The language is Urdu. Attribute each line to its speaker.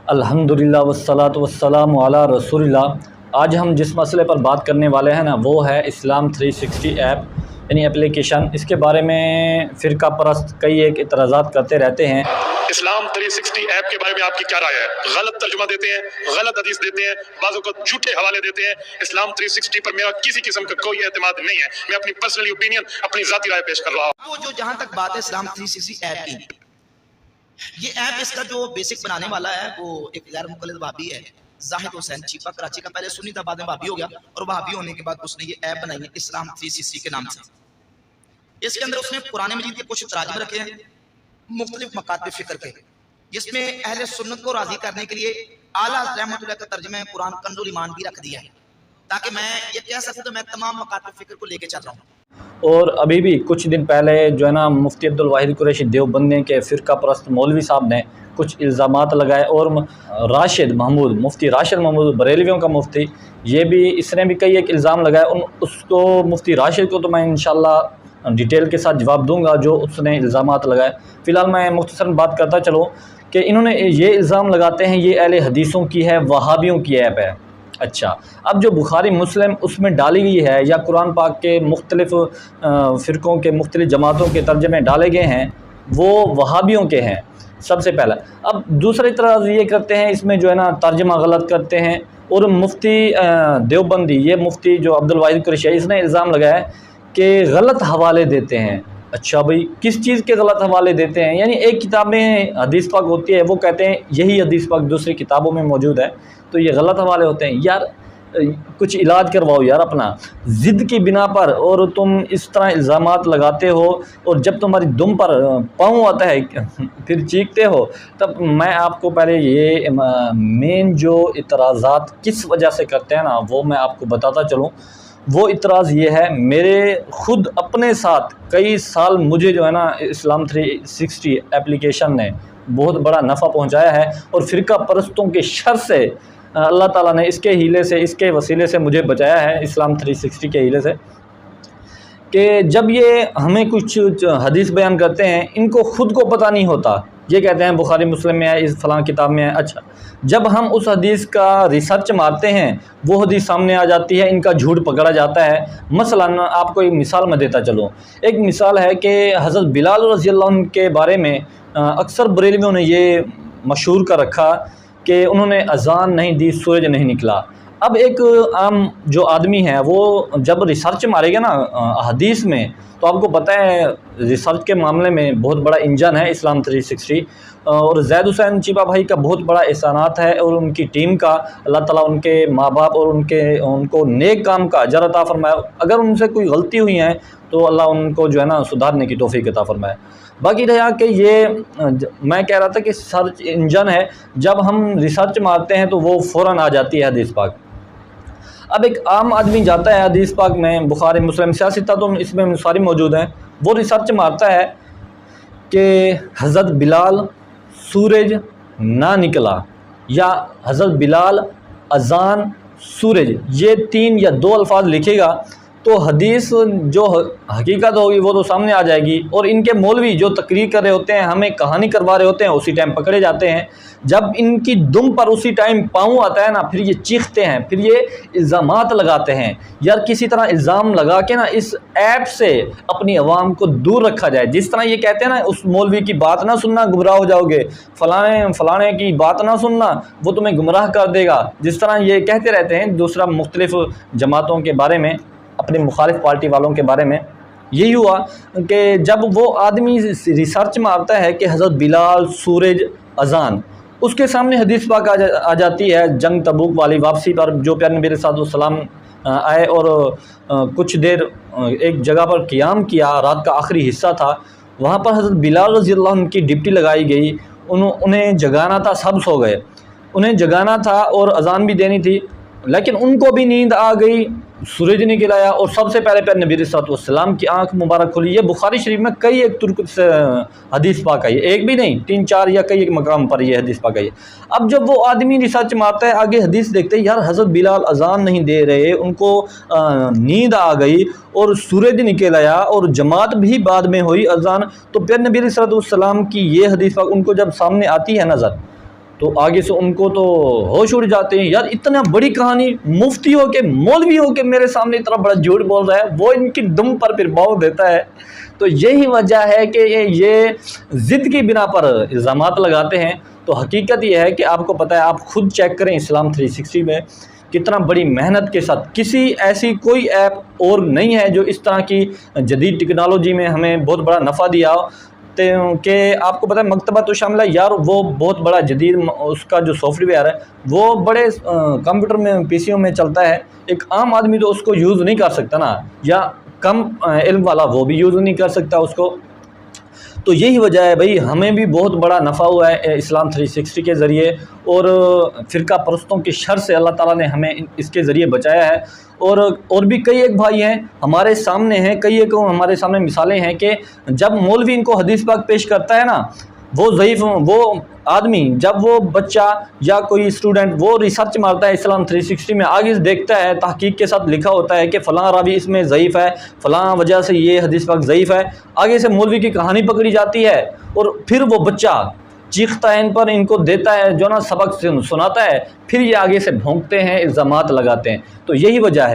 Speaker 1: الحمدللہ والصلاۃ والسلام علی رسول اللہ۔ آج ہم جس مسئلے پر بات کرنے والے ہیں نا وہ ہے اسلام 360 ایپ یعنی اپلیکیشن۔ اس کے بارے میں فرقہ پرست کئی ایک اعتراضات کرتے رہتے ہیں۔
Speaker 2: اسلام 360 ایپ کے بارے میں آپ کی کیا رائے ہے؟ غلط ترجمہ دیتے ہیں، غلط حدیث دیتے ہیں، بعضوں کو جھوٹے حوالے دیتے ہیں۔ اسلام 360 پر میرا کسی قسم کا کوئی اعتماد نہیں ہے۔ میں اپنی پرسنلی اوپینین، اپنی ذاتی رائے پیش کر رہا ہوں۔
Speaker 3: وہ جو جہاں تک بات ہے اسلام 360 ایپ کی، یہ ایپ اس کا جو بیسک بنانے والا ہے وہ ایک غیر مقلد وہابی ہے، زاہد حسین چیپا، کراچی کا۔ پہلے سنی تھا، بعد میں وہابی ہو گیا، اور وہابی ہونے کے بعد اس نے یہ ایپ بنائی ہے اسلام 360 کے نام سے۔ اس کے اندر اس نے قرآن مجید کے کچھ تراجم رکھے ہیں مختلف مکاتب فکر کے، جس میں اہل سنت کو راضی کرنے کے لیے اعلیٰ رحمۃ اللہ کا ترجمہ قرآن کنز الایمان بھی رکھ دیا ہے، تاکہ میں یہ کہہ سکوں کہ میں تمام مکاتب فکر کو لے کے چل رہا ہوں۔
Speaker 1: اور ابھی بھی کچھ دن پہلے جو ہے نا مفتی عبدالواحد قریشی دیوبندی کے فرقہ پرست مولوی صاحب نے کچھ الزامات لگائے، اور مفتی راشد محمود بریلویوں کا مفتی، یہ بھی اس نے بھی کئی ایک الزام لگائے۔ اس کو مفتی راشد کو تو میں انشاءاللہ ڈیٹیل کے ساتھ جواب دوں گا جو اس نے الزامات لگائے۔ فی الحال میں مختصراً بات کرتا چلوں کہ انہوں نے یہ الزام لگاتے ہیں یہ اہل حدیثوں کی ہے، وہابیوں کی ایپ ہے۔ اچھا، اب جو بخاری مسلم اس میں ڈالی گئی ہے یا قرآن پاک کے مختلف فرقوں کے مختلف جماعتوں کے ترجمے ڈالے گئے ہیں وہ وہابیوں کے ہیں سب سے پہلا۔ اب دوسری طرح یہ کرتے ہیں، اس میں جو ہے نا ترجمہ غلط کرتے ہیں، اور مفتی دیوبندی، یہ مفتی جو عبدالواحد قریشی ہے، اس نے الزام لگایا ہے کہ غلط حوالے دیتے ہیں۔ اچھا بھائی، کس چیز کے غلط حوالے دیتے ہیں؟ یعنی ایک کتاب میں حدیث پاک ہوتی ہے، وہ کہتے ہیں یہی حدیث پاک دوسری کتابوں میں موجود ہے، تو یہ غلط حوالے ہوتے ہیں۔ یار کچھ علاج کرواؤ یار اپنا، ضد کی بنا پر، اور تم اس طرح الزامات لگاتے ہو، اور جب تمہاری دم پر پاؤں آتا ہے پھر چیختے ہو۔ تب میں آپ کو پہلے یہ مین جو اعتراضات کس وجہ سے کرتے ہیں نا وہ میں آپ کو بتاتا چلوں۔ وہ اعتراض یہ ہے، میرے خود اپنے ساتھ کئی سال مجھے جو ہے نا اسلام 360 اپلیکیشن نے بہت بڑا نفع پہنچایا ہے، اور فرقہ پرستوں کے شر سے اللہ تعالیٰ نے اس کے ہیلے سے، اس کے وسیلے سے مجھے بچایا ہے، اسلام 360 کے ہیلے سے، کہ جب یہ ہمیں کچھ حدیث بیان کرتے ہیں ان کو خود کو پتہ نہیں ہوتا، یہ کہتے ہیں بخاری مسلم میں ہے، اس فلاں کتاب میں ہے۔ اچھا، جب ہم اس حدیث کا ریسرچ مارتے ہیں وہ حدیث سامنے آ جاتی ہے، ان کا جھوٹ پکڑا جاتا ہے۔ مثلاً آپ کو ایک مثال میں دیتا چلوں، ایک مثال ہے کہ حضرت بلال رضی اللہ عنہ کے بارے میں اکثر بریلویوں نے یہ مشہور کر رکھا کہ انہوں نے اذان نہیں دی، سورج نہیں نکلا۔ اب ایک عام جو آدمی ہے وہ جب ریسرچ مارے گا نا حدیث میں، تو آپ کو پتہ ہے ریسرچ کے معاملے میں بہت بڑا انجن ہے اسلام 360، اور زید حسین چیپا بھائی کا بہت بڑا احسانات ہے، اور ان کی ٹیم کا۔ اللہ تعالیٰ ان کے ماں باپ اور ان کو نیک کام کا اجر عطا فرمائے۔ اگر ان سے کوئی غلطی ہوئی ہیں تو اللہ ان کو جو ہے نا سدھارنے کی توفیق عطا فرمائے۔ باقی رہا کہ یہ میں کہہ رہا تھا کہ سرچ انجن ہے، جب ہم ریسرچ مارتے ہیں تو وہ فوراً آ جاتی ہے حدیث پاک۔ اب ایک عام آدمی جاتا ہے حدیث پاک میں، بخاری مسلم سیاستہ تو اس میں ساری موجود ہیں، وہ ریسرچ مارتا ہے کہ حضرت بلال سورج نہ نکلا، یا حضرت بلال اذان سورج، یہ 3 یا 2 الفاظ لکھے گا تو حدیث جو حقیقت ہوگی وہ تو سامنے آ جائے گی، اور ان کے مولوی جو تقریر کر رہے ہوتے ہیں، ہمیں کہانی کروا رہے ہوتے ہیں، اسی ٹائم پکڑے جاتے ہیں۔ جب ان کی دم پر اسی ٹائم پاؤں آتا ہے نا، پھر یہ چیختے ہیں، پھر یہ الزامات لگاتے ہیں۔ یار کسی طرح الزام لگا کے نا اس ایپ سے اپنی عوام کو دور رکھا جائے۔ جس طرح یہ کہتے ہیں نا اس مولوی کی بات نہ سننا گمراہ ہو جاؤ گے، فلانے کی بات نہ سننا وہ تمہیں گمراہ کر دے گا، جس طرح یہ کہتے رہتے ہیں دوسرا مختلف جماعتوں کے بارے میں، اپنے مخالف پارٹی والوں کے بارے میں۔ یہی ہوا کہ جب وہ آدمی ریسرچ مارتا ہے کہ حضرت بلال سورج اذان، اس کے سامنے حدیث پاک آ جاتی ہے جنگ تبوک والی واپسی پر، جو پیارے نبی علیہ السلام آئے اور کچھ دیر ایک جگہ پر قیام کیا، رات کا آخری حصہ تھا، وہاں پر حضرت بلال رضی اللہ عنہ کی ڈپٹی لگائی گئی، انہیں جگانا تھا، سب سو گئے، انہیں جگانا تھا اور اذان بھی دینی تھی، لیکن ان کو بھی نیند آ گئی، سورج نکل آیا، اور سب سے پہلے پیارے نبی علیہ السلام کی آنکھ مبارک کھلی۔ یہ بخاری شریف میں کئی ایک ترک سے حدیث پاک آئی ہے، ایک بھی نہیں، 3 4 یا کئی ایک مقام پر یہ حدیث پاک آئی ہے۔ اب جب وہ آدمی ریسرچ مارتا ہے، آگے حدیث دیکھتے ہیں، یار حضرت بلال اذان نہیں دے رہے، ان کو نیند آ گئی اور سورج نکل آیا، اور جماعت بھی بعد میں ہوئی اذان، تو پیارے نبی علیہ السلام کی یہ حدیث پاک ان کو جب سامنے آتی ہے نظر، تو آگے سے ان کو تو ہوش اڑ جاتے ہیں، یار اتنا بڑی کہانی مفتی ہو کے مولوی ہو کے میرے سامنے اتنا بڑا جھوٹ بول رہا ہے، وہ ان کی دم پر پھر باؤ دیتا ہے۔ تو یہی وجہ ہے کہ یہ ضد کی بنا پر الزامات لگاتے ہیں۔ تو حقیقت یہ ہے کہ آپ کو پتہ ہے، آپ خود چیک کریں اسلام 360 میں کتنا بڑی محنت کے ساتھ، کسی ایسی کوئی ایپ اور نہیں ہے جو اس طرح کی جدید ٹیکنالوجی میں ہمیں بہت بڑا نفع دیا ہو، کہ آپ کو پتہ ہے مکتبۃ الشاملہ یار وہ بہت بڑا جدید اس کا جو سافٹ ویئر ہے وہ بڑے کمپیوٹر میں پی سیوں میں چلتا ہے، ایک عام آدمی تو اس کو یوز نہیں کر سکتا نا، یا کم علم والا وہ بھی یوز نہیں کر سکتا اس کو۔ تو یہی وجہ ہے بھائی، ہمیں بھی بہت بڑا نفع ہوا ہے اسلام 360 کے ذریعے، اور فرقہ پرستوں کی شر سے اللہ تعالیٰ نے ہمیں اس کے ذریعے بچایا ہے۔ اور بھی کئی ایک بھائی ہیں ہمارے سامنے ہیں، کئی ایک ہمارے سامنے مثالیں ہیں کہ جب مولوی ان کو حدیث پاک پیش کرتا ہے نا، وہ ضعیف، وہ آدمی جب وہ بچہ یا کوئی اسٹوڈنٹ وہ ریسرچ مارتا ہے اسلام 360 میں، آگے دیکھتا ہے تحقیق کے ساتھ لکھا ہوتا ہے کہ فلاں راوی اس میں ضعیف ہے، فلاں وجہ سے یہ حدیث پاک ضعیف ہے، آگے سے مولوی کی کہانی پکڑی جاتی ہے، اور پھر وہ بچہ چیختا ہے ان پر، ان کو دیتا ہے جو نا سبق سناتا ہے، پھر یہ آگے سے بھونکتے ہیں، الزامات لگاتے ہیں۔ تو یہی وجہ ہے۔